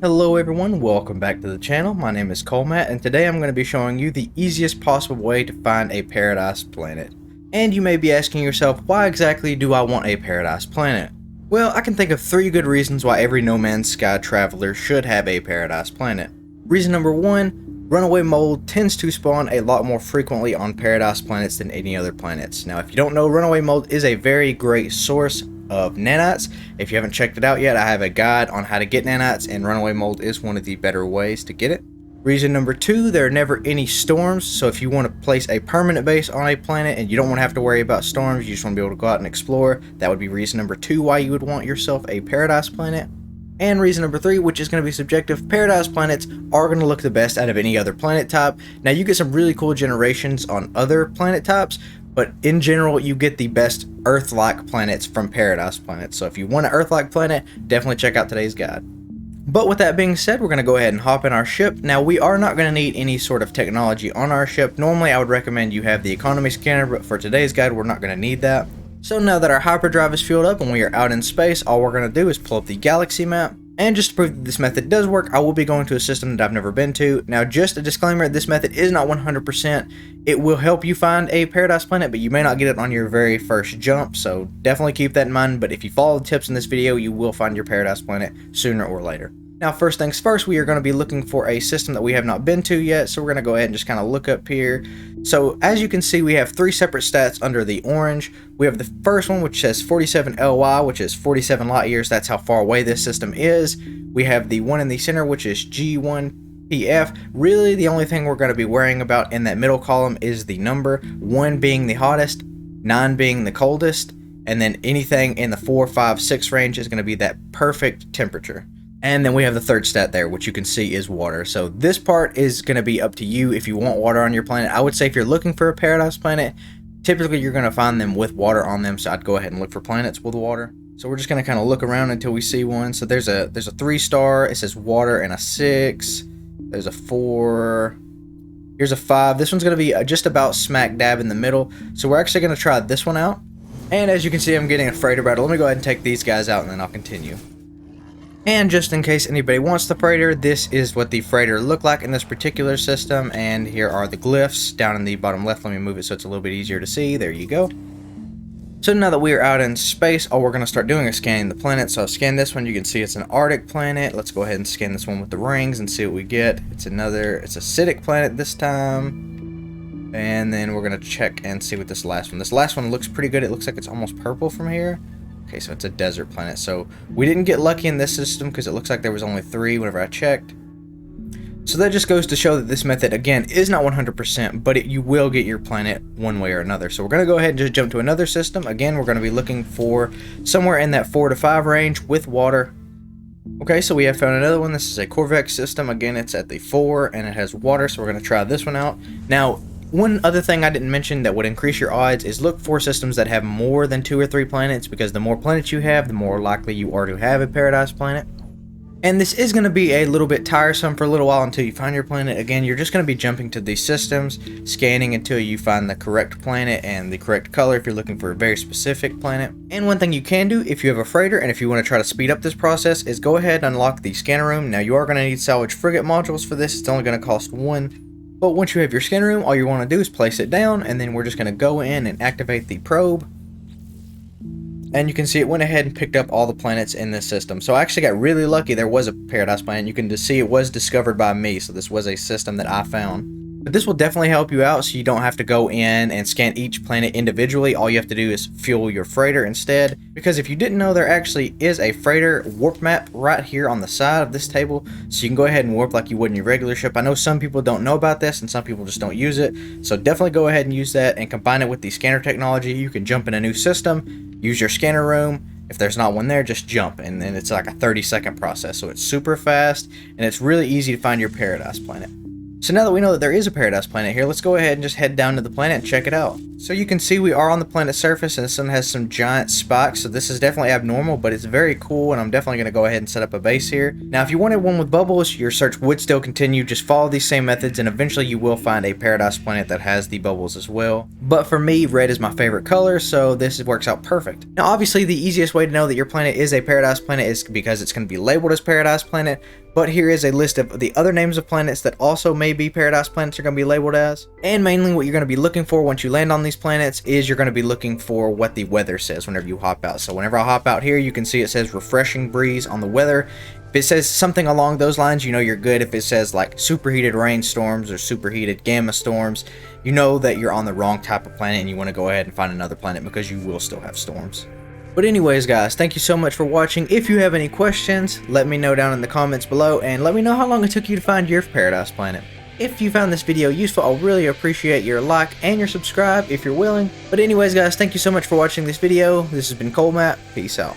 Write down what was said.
Hello everyone, welcome back to the channel. My name is Colmatt, and today I'm going to be showing you the easiest possible way to find a paradise planet. And you may be asking yourself, why exactly do I want a paradise planet? Well, I can think of 3 good reasons why every No Man's Sky traveler should have a paradise planet. Reason number 1, runaway mold tends to spawn a lot more frequently on paradise planets than any other planets. Now, if you don't know, runaway mold is a very great source of nanites. If you haven't checked it out yet, I have a guide on how to get nanites, and runaway mold is one of the better ways to get it. Reason number 2, there are never any storms, so if you want to place a permanent base on a planet and you don't want to have to worry about storms, you just want to be able to go out and explore, that would be reason number 2 why you would want yourself a paradise planet. And reason number 3, which is going to be subjective, paradise planets are going to look the best out of any other planet type. Now, you get some really cool generations on other planet types, but in general, you get the best Earth-like planets from paradise planets. So if you want an Earth-like planet, definitely check out today's guide. But with that being said, we're going to go ahead and hop in our ship. Now, we are not going to need any sort of technology on our ship. Normally, I would recommend you have the economy scanner, but for today's guide, we're not going to need that. So now that our hyperdrive is fueled up and we are out in space, all we're going to do is pull up the galaxy map. And just to prove that this method does work, I will be going to a system that I've never been to. Now, just a disclaimer, this method is not 100%. It will help you find a paradise planet, but you may not get it on your very first jump, so definitely keep that in mind. But if you follow the tips in this video, you will find your paradise planet sooner or later. Now, first things first, we are going to be looking for a system that we have not been to yet, so we're going to go ahead and just kind of look up here. So, as you can see, we have 3 separate stats under the orange. We have the first one, which says 47 LY, which is 47 light years. That's how far away this system is. We have the one in the center, which is G1PF. Really, the only thing we're going to be worrying about in that middle column is the number, 1 being the hottest, 9 being the coldest, and then anything in the 4, 5, 6 range is going to be that perfect temperature. And then we have the third stat there, which you can see is water. So this part is going to be up to you if you want water on your planet. I would say if you're looking for a paradise planet, typically you're going to find them with water on them. So I'd go ahead and look for planets with water. So we're just going to kind of look around until we see one. So there's a 3-star. It says water, and a 6. There's a 4. Here's a 5. This one's going to be just about smack dab in the middle. So we're actually going to try this one out. And as you can see, I'm getting a freighter battle. Let me go ahead and take these guys out, and then I'll continue. And just in case anybody wants the freighter, this is what the freighter looked like in this particular system. And here are the glyphs down in the bottom left. Let me move it so it's a little bit easier to see. There you go. So now that we are out in space, all we're going to start doing is scanning the planet. So I'll scan this one. You can see it's an Arctic planet. Let's go ahead and scan this one with the rings and see what we get. It's acidic planet this time. And then we're going to check and see what this last one. This last one looks pretty good. It looks like it's almost purple from here. Okay, so it's a desert planet. So we didn't get lucky in this system because it looks like there was only 3 whenever I checked. So that just goes to show that this method, again, is not 100%, but you will get your planet one way or another. So we're going to go ahead and just jump to another system. Again, we're going to be looking for somewhere in that 4 to 5 range with water. Okay, so we have found another one. This is a Corvex system. Again, it's at the 4 and it has water, so we're going to try this one out. Now, one other thing I didn't mention that would increase your odds is look for systems that have more than 2 or 3 planets, because the more planets you have, the more likely you are to have a paradise planet. And this is going to be a little bit tiresome for a little while until you find your planet. Again, you're just going to be jumping to these systems, scanning until you find the correct planet and the correct color if you're looking for a very specific planet. And one thing you can do if you have a freighter and if you want to try to speed up this process is go ahead and unlock the scanner room. Now, you are going to need salvage frigate modules for this. It's only going to cost 1. But once you have your scanner room, all you want to do is place it down, and then we're just going to go in and activate the probe. And you can see it went ahead and picked up all the planets in this system. So I actually got really lucky. There was a paradise planet. You can just see it was discovered by me, so this was a system that I found. But this will definitely help you out so you don't have to go in and scan each planet individually. All you have to do is fuel your freighter instead. Because if you didn't know, there actually is a freighter warp map right here on the side of this table. So you can go ahead and warp like you would in your regular ship. I know some people don't know about this and some people just don't use it. So definitely go ahead and use that and combine it with the scanner technology. You can jump in a new system, use your scanner room. If there's not one there, just jump. And then it's like a 30-second process. So it's super fast and it's really easy to find your paradise planet. So now that we know that there is a paradise planet here, let's go ahead and just head down to the planet and check it out. So you can see we are on the planet's surface, and this one has some giant spikes, so this is definitely abnormal, but it's very cool, and I'm definitely going to go ahead and set up a base here. Now, if you wanted one with bubbles, your search would still continue. Just follow these same methods, and eventually you will find a paradise planet that has the bubbles as well. But for me, red is my favorite color, so this works out perfect. Now, obviously, the easiest way to know that your planet is a paradise planet is because it's going to be labeled as paradise planet, But here is a list of the other names of planets that also may be paradise planets are going to be labeled as. And mainly what you're going to be looking for once you land on these planets is you're going to be looking for what the weather says whenever you hop out. So whenever I hop out here, you can see it says refreshing breeze on the weather. If it says something along those lines, you know you're good. If it says like superheated rainstorms or superheated gamma storms, you know that you're on the wrong type of planet and you want to go ahead and find another planet because you will still have storms. But anyways guys, thank you so much for watching. If you have any questions, let me know down in the comments below and let me know how long it took you to find your paradise planet. If you found this video useful, I'll really appreciate your like and your subscribe if you're willing. But anyways guys, thank you so much for watching this video. This has been Colmatt. Peace out.